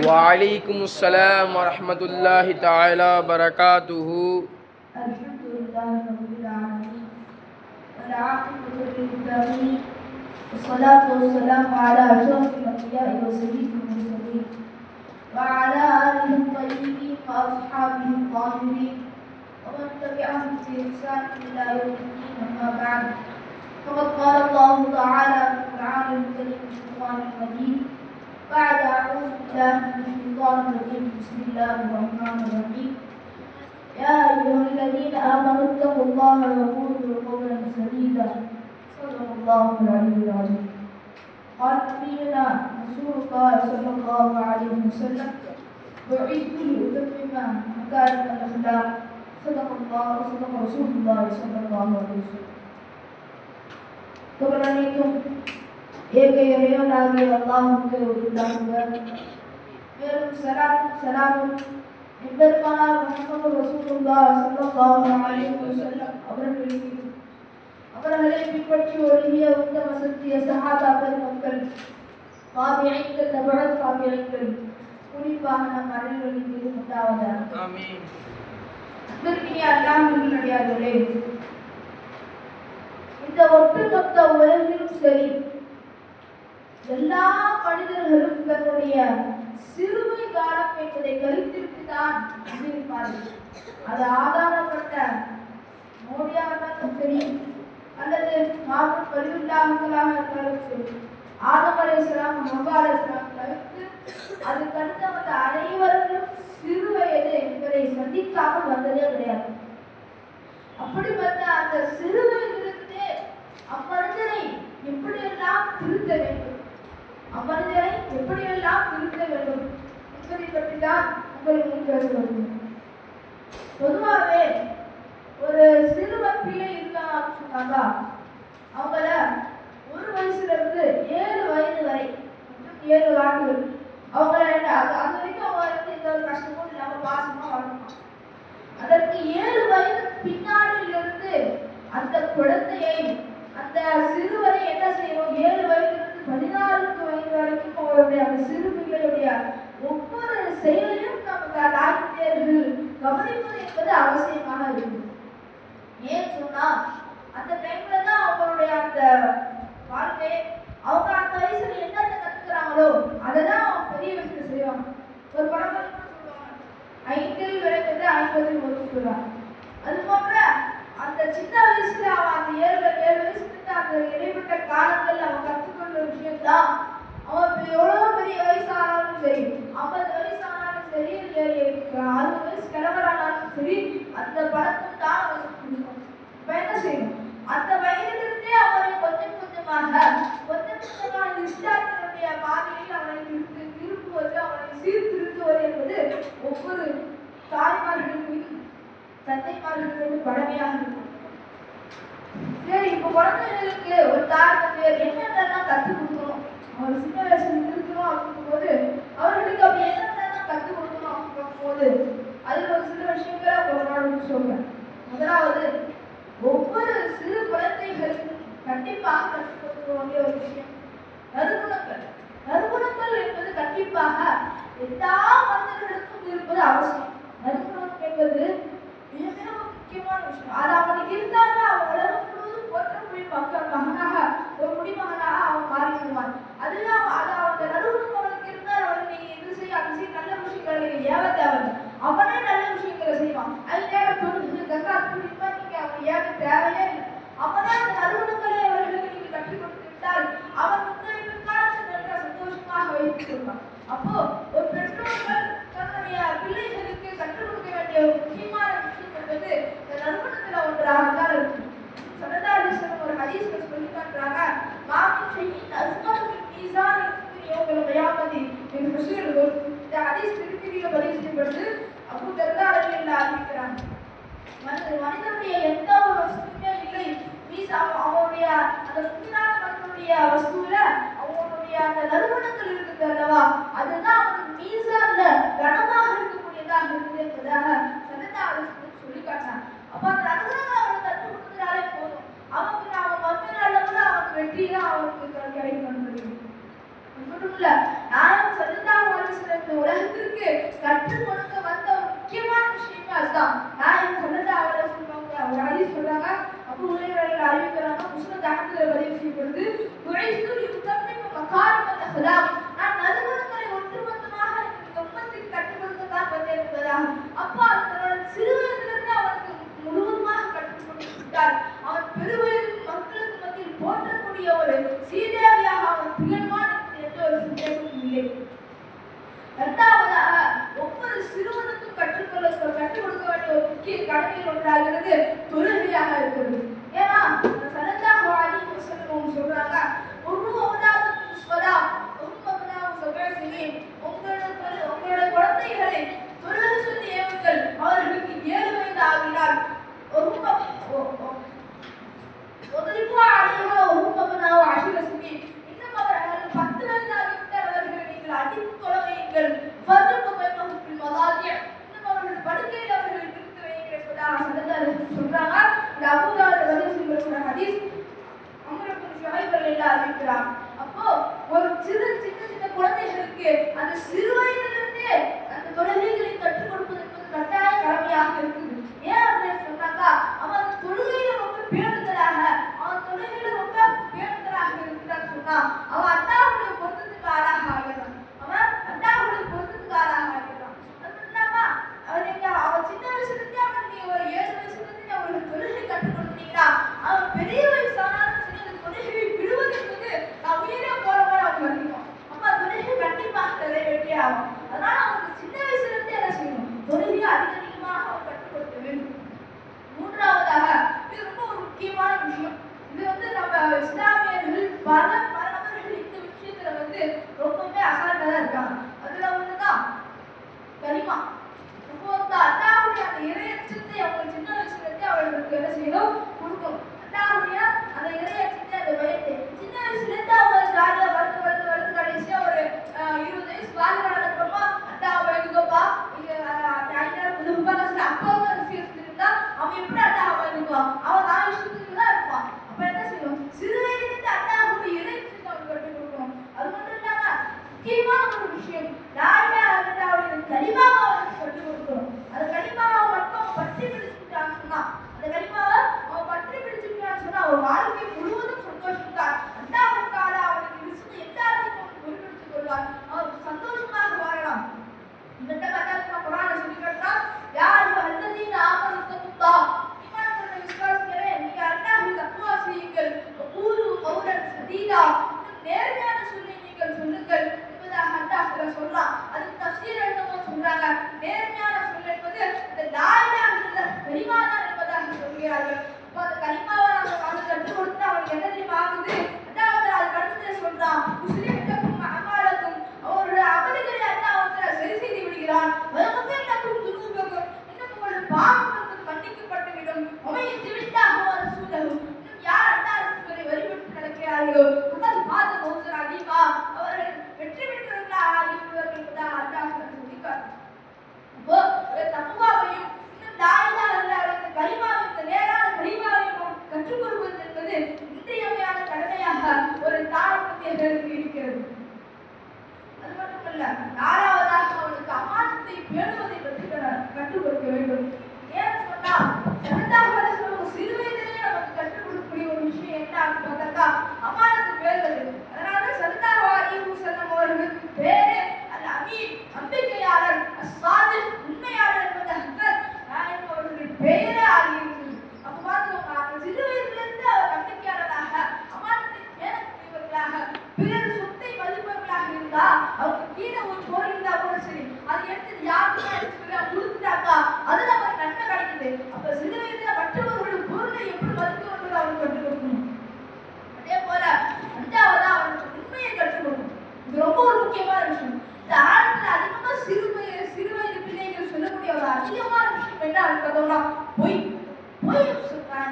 وعليكم السلام ورحمة الله تعالى وبركاته. الحمد لله رب العالمين والعاقبة للمتقين والصلاة والسلام على أشرف الأنبياء وسيد المرسلين وعلى آله الطيبين وأصحابه الطاهرين ومن تبعهم بإحسان إلى يوم الدين. أما بعد، فقد قال الله تعالى في القرآن الكريم والقرآن المجيد بعد أعوذ بالله من الشيطان الرجيم. بسم الله الرحمن الرحيم. يا أيها الذين آمنوا اتقوا الله وقولوا قولا سديدا. صدق الله العلي العظيم. قال نبينا رسول الله صلى الله عليه وسلم: بعثت لأتمم مكارم الأخلاق. صدق الله وصدق رسول الله صلى الله عليه وسلم. புகழனைத்தும் ஏக இறைவனாகிய அல்லாஹ்வுக்கு உரித்தாகுக. மேலும் சலாமும் எம்பெருமானார் முஹம்மது ரசூலுல்லாஹ் ஸல்லல்லாஹு அலைஹி வஸல்லம் அவர்களை பின்பற்றி ஒழுகிய உத்தம சத்திய சஹாபாக்கள், மக்கள், தாபிஈன்கள், தபஅத் தாபிஈன்கள், குறிப்பாக நம் அனைவரின் மீதும் உண்டாவதாக. ஆமீன். அன்பிற்கினிய அல்லாஹ்வின் நல்லடியார்களே, இந்த ஒட்டுமொத்த உலகிலும் சரி, எல்லா மனிதர்களும் தன்னுடைய சிறுமை காலம் என்பதை கருத்திற்கு தான் இருப்பார்கள். அது ஆதாரப்பட்ட மோடியாக இருந்தாலும் சரி, அல்லது மாபெரும் பரிவுள்ளார்களாக இருந்தாலும் சரி, ஆதம் அலைஹிஸ்ஸலாம், ஹவ்வா அலைஹிஸ்ஸலாம் தவிர்த்து அது கருத்தவந்த அனைவரும் சிறு வயது என்பதை சந்திக்காமல் வந்ததே கிடையாது. அப்படி வந்த அந்த சிறு வயதிலிருந்தே அம்மனிதனை எப்படியெல்லாம் திருத்த வேண்டும், அம்மனிதனை எப்படியெல்லாம் திருத்த வேண்டும் என்பதை பற்றி தான் உங்களுக்கு முன் பேசுவது. பொதுவாகவே ஒரு சிறுவ பிள்ளை இருக்காங்க சொன்னாங்க, அவங்கள 1 வயசுல இருந்து 7 வயது வரை 7 ஆண்டுகள் அவங்கள அது வரைக்கும் அவங்க எந்த ஒரு கஷ்டமும் இல்லாமல் பாசமா வளர்க்கணும். அதற்கு 7 வயது பின்னாடியிலிருந்து அந்த குழந்தையை, அந்த சிறுவரை என்ன செய்யணும், 7 வயதிலிருந்து 14 வயது வரைக்கும் அவருடைய அந்த சிறு பிள்ளையுடைய ஒவ்வொரு செயலையும் நமக்கு ஆசிரியர்கள் கவனிப்பது என்பது அவசியமாக இருக்கு. ஏன் சொன்னா, அந்த டைம்ல தான் அவங்களுடைய அந்த வாழ்க்கை, அவங்க அந்த வயசுல என்னென்ன கத்துக்கிறாங்களோ அதை தான் அவங்க பெரிய வயசுல செய்வாங்க. ஒரு பழமொழி சொல்லுவாங்க, 5 விளைந்தது 50 ஒன்று சொல்லுவாங்க. அது போன்ற அந்த சின்ன வயசுல அவன் அந்த 7 வயசுக்கு அந்த இடைப்பட்ட காலங்கள் அவன் கற்றுக்கொண்ட விஷயம்தான் அவன் எவ்வளவு பெரிய வயசானாலும் சரி, 50 வயசானாலும் சரி, 60 வயசு கிழவரானாலும் சரி, அந்த பழக்கம் தான் அவனுக்கு பிடிக்கும். இப்ப என்ன செய்யணும், அந்த வயதிலிருந்தே அவனை கொஞ்சம் கொஞ்சமாக நிஷ்டாத்தினுடைய பாதையில் அவனை திருப்புவது, அவனை சீர்திருத்துவது என்பது ஒவ்வொரு தாய்மார்கள் மீதும் தந்தைமார்கள் மீது கடமையாக இருக்கும். சரி, இப்ப குழந்தைகளுக்கு ஒரு தாய் தந்தையர் என்னென்னலாம் கற்றுக் கொடுக்கணும், அவர் சின்ன வயசுல இருக்கணும் அப்படிங்கும் போது அவர்களுக்கு அப்படி என்னென்னலாம் கற்றுக் கொடுக்கணும் அப்படிங்கும் போது அதுல ஒரு சில விஷயங்களை ஒரு நாள் சொல்றேன். முதலாவது, ஒவ்வொரு சிறு குழந்தைகளுக்கும் கண்டிப்பாக கற்றுக் கொடுக்க வேண்டிய ஒரு விஷயம் நற்குணங்கள். நற்குணங்கள் என்பது கண்டிப்பாக எல்லா மனிதர்களுக்கும் இருப்பது அவசியம். நற்குணம் என்பது மிக மிக முக்கியமான விஷயம். அது அவனுக்கு இருந்தாங்க அவன் உலகம் முழுவதும் போற்றக்கூடிய மக்கள் மகனாக, ஒரு குடிமகனாக அவன் மாறிடுவான். அதுதான் அது அவன் நற்குணம் அவனுக்கு இருந்தால் அவனுக்கு நீங்க இது செய்ய அது செய்ய நல்ல விஷயங்களை நீங்க ஏவ தேவை, அவனே நல்ல விஷயங்களை செய்வான். அது நேரம் தொழில் கங்கா துணிப்பா நீங்க அவன் ஏவ தேவையே இல்லை. அவனே அந்த நற்குணங்களை அவர்களுக்கு நீங்க கற்றுக் கொடுத்து விட்டால் அவன் நல்ல சந்தோஷமாக வைத்துக் கொள்வான். அப்போ ஒரு பெற்றோர்கள் தன்னுடைய பிள்ளைகளுக்கு கற்றுக் கொடுக்க வேண்டிய ஒரு முக்கியமான விஷயம் என்பது இந்த நற்குணத்துல ஒன்றாக தான் இருக்கு. ஸல்லல்லாஹு அலைஹி வஸல்லம் ஒரு ஹதீஸ்ல சொல்லி காட்டுறாங்க, மாமின் ஷைஇன் அஸ்கரு மின் மீஸான் யௌமல் கியாமத்தி மின் ஹுஸ்னில் குல்க். இந்த ஹதீஸ் திருப்பியில பதிவு செய்யப்பட்டு அபூ தர்தா ரலியல்லாஹு அன்ஹு இருக்கிறாங்க, மனிதனுடைய எந்த ஒரு வஸ்துவுமே இல்லை, அவனுடைய அந்த முக்கியமான மனிதனுடைய வஸ்துவில அவனுடைய அந்த நறுமணங்கள் இருக்குது அல்லவா, அதுதான் அவனுக்கு மீசான்ல கனமாக இருக்கக்கூடியதாக இருக்குது என்பதாக ஸல்லல்லாஹு அலைஹி வஸல்லம் சொல்லி காட்டினாங்க. அப்ப அந்த நறுமணங்களை அவனுக்கு கற்றுக் கொடுத்தாலே போதும், அவனுக்கு அவன் மறுமையில கூட அவனுக்கு வெற்றி தான் அவனுக்கு கிடைக்கும். மட்டுமல்ல, நாயகம் ஸல்லல்லாஹு அலைஹி வஸல்லம் இந்த உலகத்திற்கு கற்றுக் கொடுக்க வந்த ஒரு முக்கியமான விஷயமே அதுதான். நாயகம் ஸல்லல்லாஹு அலைஹி வஸல்லம் ஒரு ஹதீஸ் சொல்றாங்க, அபூ ஹுரைரா அறிவிக்கிறாங்க, முஸ்லிம் அஹ்மதுல பதிவு செய்யப்படுது, "துஇஸ்து லியுதம்மிம மகாரிமல் அஹ்லாக்", நான் நறுமணங்களை ஒட்டுமொத்தமாக இந்த உம்மத்துக்கு கற்றுக் கொடுக்கத்தான் வந்தேன் என்பதாக. அப்பா தன்னோட சிறு வயதிலிருந்து அவனுக்கு முழுவதுமாக கற்றுக் கொடுத்துவிட்டார். அவன் பெருவயது மக்களுக்கு மத்தியில் போற்றக்கூடிய ஒரு சீதேவியாக அவன் திகழ்வான் என்ற ஒரு சந்தேகமும் இல்லை. இரண்டாவதாக, ஒவ்வொரு சிறுவனுக்கும் கற்றுக் கொடுக்க வேண்டிய ஒரு முக்கிய கடமையில் ஒன்றாகிறது தொழுகையாக இருக்கிறது. ஏன்னா ஸல்லல்லாஹு அலைஹி வஸல்லம் சொல்றாங்க, "ஒரு அவுலாதுக்கும் ஸலாத் உம்மபனாஹு சபஅ ஸினீன்", உங்களோட குழந்தைகளை தொழுகை சொல்லி ஏவுங்கள், அவர்களுக்கு 7 வயது ஆகினால் ஒதுரிப்பு அலைஹா உம்மபனாஹு 10 ஸினீன், இன்னும் அவர்கள் 10 வயது ஆகிவிட்டால் அவர்களை நீங்கள் அடித்து தொழ வையுங்கள், ஃபர்துகு பைனஹும் ஃபில் மலாஜி', இன்னும் அவர்கள் படுக்கையில் அவர்களை பிரித்து வையுங்கள் என்பதாக சொல்றாங்க. இந்த அபூ தாவூத் பதிவு செய்யப்பட்ட ஹதீஸ் அம்ர் இப்னு ஷுஐப் ரலியல்லாஹு அறிவிக்கிறார். அப்போ ஒரு சின்ன குழந்தைகளுக்கு அந்த சிறு வயதிலிருந்தே அந்த தொழுகைகளை கற்றுக் கொடுப்பது என்பது கட்டாய கடமையாக இருக்குது. ஏன் அப்படின்னு சொன்னாக்கா, அவன் அந்த தொழுகையில ரொம்ப பேணுதலாக இருக்கிறான்னு சொன்னா அவன் அல்லாஹ்வுடைய பொருத்தத்துக்கு ஆளாக ஆகிறான். அது மட்டும் இல்லாம அவன் சின்ன வயசுல இருந்தே அவனுக்கு ஒரு 7 வயசுல இருந்து அவனுக்கு தொழுகை கற்றுக் கொடுத்தீங்கன்னா, அவன் பெரிய வயசானாலும் சரி அந்த தொழுகையை விடுவது என்பது நான் உயிரே போற மாதிரி அவன் வருகிறான். அப்ப தொழுகை கண்டிப்பாக நிறைவேற்றே ஆகும். அதனால அவனுக்கு சின்ன வயசுல இருந்தே என்ன செய்யணும், தொழுகையை அதிகமாக அவன் கற்றுக் கொடுக்க வேண்டும். மூன்றாவதாக, இது ரொம்ப ஒரு முக்கியமான விஷயம். இது நம்ம இஸ்லாமியர்கள் பல நபர்கள் இந்த விஷயத்துல ரொம்பவே அசால்ட்டா தான் இருக்காங்க. அதுல ஒண்ணுதான் கலிமா. இப்போ அல்லாஹ்வுடைய அந்த இறையச்சத்தை அவங்க சின்ன வயசுல இருந்தே அவர்களுக்கு என்ன செய்யணும், கொடுக்கணும். அல்லாஹ்வுடைய அந்த இறையச்சத்தை, அந்த பயத்தை சின்ன வயசுல இருந்து அவங்க ஜாலியா வளர்த்து கடைசியா ஒரு 20 வயசு வாலிபனான அப்புறமா அல்லாஹ் பயந்துக்கோப்பா, அந்த 5 ரூபாய் அப்பா இருந்தா அவன் எப்படி அல்லாஹ் பயந்துக்குவான், அவன் தான் இஷ்டத்துக்கு தான் இருப்பான். அப்ப என்ன செய்யணும், சிறு வயதிலிருந்து அல்லாஹ்வுடைய இறையச்சத்தை அவனுக்கு கற்றுக் கொடுக்கணும். அது மட்டும் இல்லாம முக்கியமான ஒரு விஷயம், லா இலாஹ இல்லல்லாஹ்வுடைய கலிமாவை அவனுக்கு கற்றுக் கொடுக்கணும். அந்த கலிமாவை மட்டும் பற்றி பிடிச்சுட்டான்னு சொன்னா, அந்த கலிமாவை அவன் பற்றி பிடிச்சுட்டான்னு சொன்னா அவன் வாழ்க்கை முழுவதும் சந்தோஷம் தான். அல்லாஹ் தஆலா அவனுக்கு ரிஸ்க் எல்லாத்தையும் பொறுப்பெடுத்துக் கொள்வார். அவன் சந்தோஷமாக வாழலாம். இந்த கட்டத்துல குர்ஆன் சொல்லி காட்டுறான், யா அய்யுஹல்லதீன ஆமனு தக்குல்லாஹ், ஈமான் கொண்ட விசுவாசிகளே நீங்க அல்லாஹ்வை தக்வா செய்யுங்கள், வகூலு கௌலன் சதீதா, நேர்மையான சொல்லை நீங்கள் சொல்லுங்கள் என்பதாக அல்லாஹ் சொல்றான். அதுக்கு தஃசீர் என்னமோ சொல்றாங்க, நேர்மையான சொல் என்பது இந்த லா இலாஹ இல்லல்லாஹ் கலிமா தான் என்பதாக சொல்கிறார்கள். அப்ப அந்த கலிமாவை நாம கற்றுக் கொடுத்தா அவனுக்கு என்ன தெரியுமா ஆகுது, அல்லாஹ் அதுக்கு அடுத்தது சொல்றான், முஸ்லிம்களுக்கும் அமாலக்கும், அவருடைய அமல்களை அல்லாஹ் சரி செய்து விடுகிறான். வயகஃபிர்லக்கும் துனூபக்கும், இன்னும் உங்களுடைய பாவங்கள் மன்னிக்கப்பட்டுவிடும். வமையத்தில்லாஹு வ ரசூலஹு, இன்னும் யார் அல்லாஹ் ரசூலை வழிபட்டு நடக்கிறார்களோ ஃபகத் ஃபாஸ ஃபௌஸன் அதீமா, அவர்கள் வெற்றி பெற்றவர்களாக ஆகிவிடுவார்கள் என்பதாக அல்லாஹ் சொல்லியிருக்கார். அப்போ தக்வாவையும் இன்னும் லா இலாஹ இல்லல்லாஹ் கலிமாவையும், இந்த நேரான கலிமாவையும் கற்றுக் கொடுப்பது என்பது இன்றியமையாத கடமையாக ஒரு தாழ்மையர்களுக்கு இருக்கிறது. அது மட்டுமல்ல, நாலாவதாக அவனுக்கு அமானத்தை பேணுவதை பற்றி கற்றுக் கொடுக்க வேண்டும். ஏன்னு சொன்னா ஸல்லல்லாஹு அலைஹி வஸல்லம் சிறு வயதிலேயே நமக்கு கற்றுக் கொடுக்கக்கூடிய ஒரு விஷயம் என்ன அப்படின்னு பார்த்தா அமானத்து பேணுவது. அதனால ஸல்லல்லாஹு அலைஹி வஸல்லம் அவர்களுக்கு பேரு அல் அமீன், நம்பிக்கையாளர், அஸ்ஸாதிக், உண்மையாளர் என்பதாக நாயகம் அவர்களுடைய பெயரே ஆகியிருக்கிறது. அப்ப பார்த்துக்கோங்க, அந்த சிறு வயதிலிருந்து அவர் நம்பிக்கையாளராக, அமானத்தை பேணக்கூடியவர்களாக, பிறர் சொத்தை மதிப்பவர்களாக இருந்தா அவங்க கீழே ஒரு பொருள் இருந்தா கூட சரி, அதை எடுத்து யாருக்குமே எடுத்து கொடுத்துட்டாக்கா அதுல அவருக்கு நன்மை கிடைக்குது. அப்ப சிறு வயதுல மற்றவர்களுடைய பொருளை எப்படி மதிக்கணும்ன்றது அவனுக்கு கற்றுக் கொடுக்கணும். அதே போல அஞ்சாவதா அவனுக்கு உண்மையை கற்றுக் கொடுக்கணும். இது ரொம்ப ஒரு முக்கியமான விஷயம். இந்த ஆழத்துல அதிகமா சிறு வயது பிள்ளைகள் சொல்லக்கூடிய ஒரு அதிகமான விஷயம் என்ன பார்த்தோம்னா பொய்.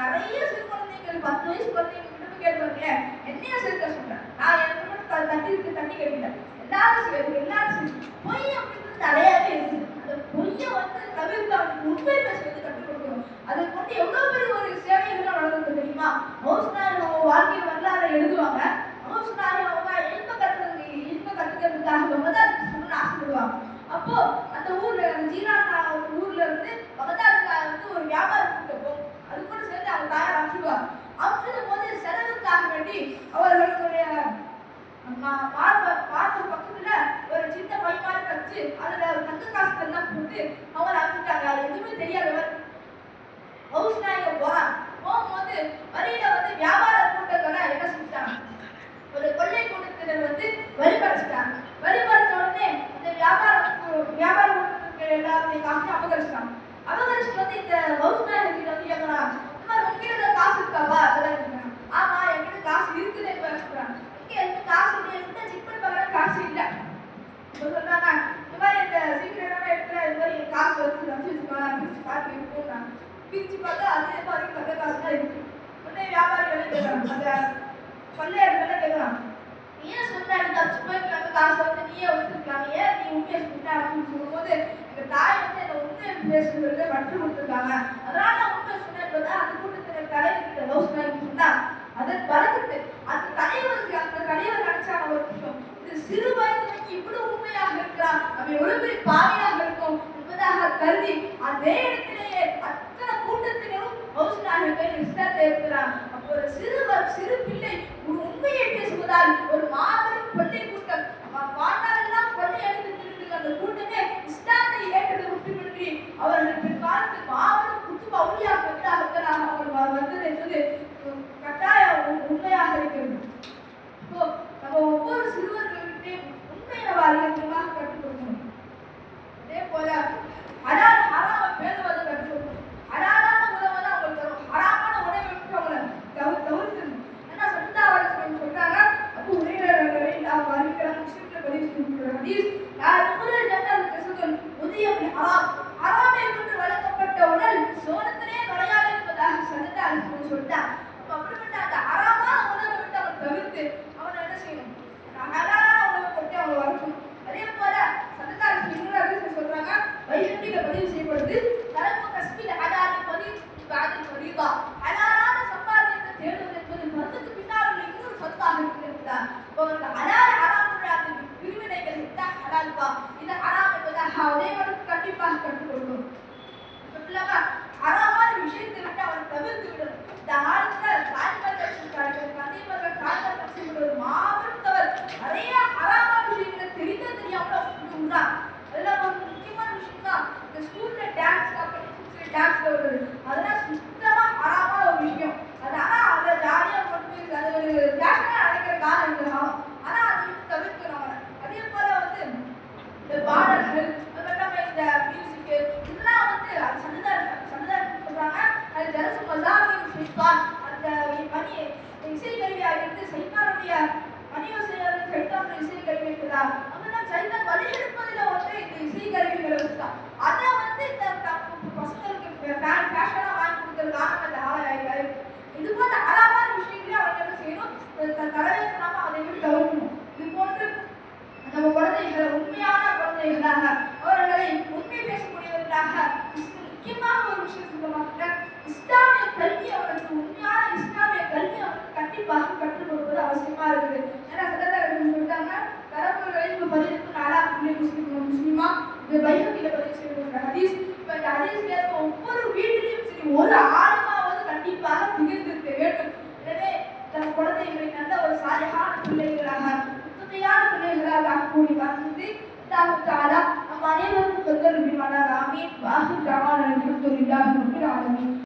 நிறைய சிறு குழந்தைகள் 10 வயசு குழந்தைங்க கிட்ட போய் கேட்பாங்க, என்னைய சேர்க்க சொல்றேன், நான் எனக்கு தண்ணி கேட்கல, எல்லாரும் பொய் அப்படின்றது நிறையவே இருக்கு. அந்த பொய்யை தவிர்த்து அவனுக்கு உண்மை பேசுறது கற்றுக் கொடுக்கணும். அதை கொண்டு எவ்வளவு பெரிய ஒரு சேவைகள் நடந்தது தெரியுமா? மௌஸ்னாரி அவங்க வாழ்க்கை வரலாறு எழுதுவாங்க. மௌஸ்னாரி அவங்க இன்ப கற்றுறதுக்கு அப்போ அந்த ஊர்ல அந்த ஜீரான் ஊர்ல இருந்து பகதாதுக்கு வந்து ஒரு வியாபாரம் கூட்டம் போகும். அது கூட சேர்ந்து அவங்க தாயார் அனுப்பிச்சுடுவார். அனுப்பிச்சது போது செலவுக்காக வேண்டி அவர்களுடைய மார்பு பக்கத்துல ஒரு சின்ன பை மாதிரி வச்சு அதுல தங்க காசு எல்லாம் போட்டு அவங்களை அனுப்பிட்டாங்க. எதுவுமே தெரியாதவர் ஹவுஸ் நாயகர் போறான். போகும்போது வழியில வந்து வியாபார கூட்டத்தோட என்ன செஞ்சுட்டாங்க, ஒரு கொள்ளை கூட்டத்தினர் வந்து வழிபறிச்சிட்டாங்க. வழிபறிச்ச உடனே அந்த வியாபார கூட்டத்திற்கு எல்லாருடைய காசு அபகரிச்சிட்டாங்க. அபகரிச்சுட்டு வந்து இந்த ஹவுஸ் நாயகர் வந்து கேட்கறாங்க, இந்த மாதிரி உங்ககிட்ட காசு இருக்காவா? அதெல்லாம் ஆமா என்கிட்ட காசு இருக்குது சொல்றாங்க. இங்க காசு இல்லையா செக் பண்ணி பார்க்கற காசு இல்ல சொல்றாங்க. இந்த மாதிரி இந்த சீக்கிரட்டான இடத்துல இந்த மாதிரி காசு வச்சுருக்காங்க பிரிச்சு பார்த்து இருக்கும்னா பிரிச்சு பார்த்தா அதே மாதிரி கட்ட காசு தான் இருக்கு. உடனே வியாபாரிகள் கேட்கறாங்க, அந்த கொள்ளையர்கள் கேட்கறாங்க, ஏன் சொன்ன தச்சு போயிருக்காங்க காசு வந்து நீயே வச்சிருக்காங்க, ஏன் நீ உண்மையை சொன்ன அப்படின்னு சொல்லும்போது எங்க தாய் வந்து என்ன உண்மையை பேசுறத கற்று கொடுத்துருக்காங்க, அதனால நான் உண்மை சொன்னேன். அந்த கூட்டத்தினர் தலைவர் ஹவுஸ் சொன்னா அதை பறந்துட்டு அந்த தலைவர் நினைச்சாங்க ஒரு விஷயம், இது சிறு வயது இவ்வளவு உண்மையாக இருக்கிறான், நம்ம எவ்வளவு பெரிய பாவியாக இருக்கும் என்பதாக கருதி அதே இடத்திலேயே அத்தனை கூட்டத்தினரும் ஹவுஸ் நாயகர்கள் இஸ்லாத்தை இருக்கிறான். அப்போ ஒரு சிறு பிள்ளை ஒரு உண்மையை பேசுவதால் ஒரு மாபெரும் கொள்ளை கூட்டம் வாழ்நாளெல்லாம் கொள்ளை அடித்து திருட்டு அந்த கூட்டமே இஸ்லாத்தை ஏற்றது மட்டுமின்றி அவர்கள் பிற்காலத்தில் மாபெரும் குத்து பவுலியாக அவர்கள் வந்தது என்பது கட்டாய உண்மையாக இருக்கிறது. நம்ம ஒவ்வொரு சிறுவர்களுக்கிட்டே உண்மையை நம்ம அதிகமாக கற்றுக் கொடுக்கணும். அதே போல ஹலால் ஹராம பேணுவதை கற்றுக் கொடுக்கணும். ஹலாலான உணவை தான் அவங்களுக்கு தரும், ஹராமான உணவை விட்டு அவங்களை தவிர்க்கணும். ஏன்னா சட்டாவாளர்கள் சொல்றாங்க, அப்போ அவங்க அறிவிக்கிறாங்க, முஸ்லிம்ல பதிவு செய்யப்படுற ஹதீஸ், ஹராமை கொண்டு வளர்க்கப்பட்ட உடல் சோனத்திலே நுழையாது என்பதாக சட்டாவாளர்கள் சொல்லிட்டாங்க. அப்படிப்பட்ட அந்த ஹராமான உணவை விட்டு அவன் தவிர்த்து அவனை என்ன செய்யணும், ஹலாலான உணவை கொண்டு அவங்க வரணும். அதே போல சட்டத்தாரர்கள் இன்னொரு சொல்றாங்க, வைஹக்கில பதிவு செய்யப்படுது, தலமு கஸ்பில் ஹலாலி பதிவா ஹலாலான சம்பாத்தியத்தை தேடுவது என்பது மருந்துக்கு பின்னால் உள்ள இன்னொரு சொத்தாக இருக்கிறதா. ஹலால் ஹராமுடைய அந்த பிரிவினைகள் இதுதான் ஹலால்பா, இது ஹராம் என்பதாக அதே வரைக்கும் கண்டிப்பாக கற்றுக் கொடுக்கணும். ஹராமான விஷயத்தை விட்டு அவனை தவிர்த்து விடணும். இந்த ஆளுங்க மாபெரும் தவறு, நிறைய ஹராமான விஷயங்களை தெரியாம உண்டான். அதெல்லாம் ஒரு முக்கியமான விஷயம் தான். இந்த ஸ்கூல்ல டான்ஸ் வருது, அதெல்லாம் சுத்தமா ஹராமான ஒரு விஷயம். ஆனா அதை ஜாலியா கொண்டு அது ஒரு ஃபேஷனா நினைக்கிற காலம் இருக்கலாம். ஆனா அதை விட்டு தவிர்க்கணும் அவனை. அதே போல வந்து இந்த பாடல்கள் அதுக்கப்புறமா இந்த மியூசிக் இதெல்லாம் வந்து சமுதாயம் சொல்றாங்க, அது ஜலசு மசாமின் ஷைத்தான், அந்த மணி இசை கருவியாக இருந்து சைத்தானுடைய மணியோசையாக சைத்தானுடைய இசை கருவி இருக்குதா, அதெல்லாம் சைத்தான் வழியெடுப்பதில் வந்து இந்த இசை கருவிகளை வச்சுதான் அதை வந்து இந்த பசங்களுக்கு ஃபேஷனா வாங்கி கொடுக்கறதுக்காக அந்த ஆளாயிருக்கு. இது போல ஹராமான விஷயங்களே அவங்க என்ன செய்யணும், தலைவர்களாக அதை விட்டு தவிர்க்கணும். இது போன்று நம்ம குழந்தைகளை உண்மையான குழந்தைகளாக அவர்களை உண்மை பேசக்கூடியவர்களாக முக்கியமான ஒரு விஷயம் சொல்லுவாங்க, இஸ்லாமிய கல்வி அவர்களுக்கு உண்மையான இஸ்லாமிய கல்வி அவர்களுக்கு கண்டிப்பாக கற்றுக் கொடுப்பது அவசியமா இருக்குது. ஏன்னா சட்டத்தாரர்கள் சொல்லிட்டாங்க, தரப்புகளை பதினெட்டு நாளா முஸ்லிமா இந்த வைஹக்கில பதிவு செய்யப்படுகிற ஹதீஸ். இப்ப இந்த ஹதீஸ்ல இருக்க ஒவ்வொரு வீட்டிலையும் சரி ஒரு ஆளுமாவது கண்டிப்பாக மிகுந்திருக்க வேண்டும். எனவே தன் குழந்தைகளை நல்ல ஒரு சாலிஹான பிள்ளைகளாக உண்மையான பிள்ளைகளாக ஆக்கக்கூடிய வாழ்ந்து நம் அனைவரும் சொல்லுங்கள். ஆமீன். வாஹிர் தஅவானா அல்ஹம்துலில்லாஹி ரப்பில் ஆலமீன்.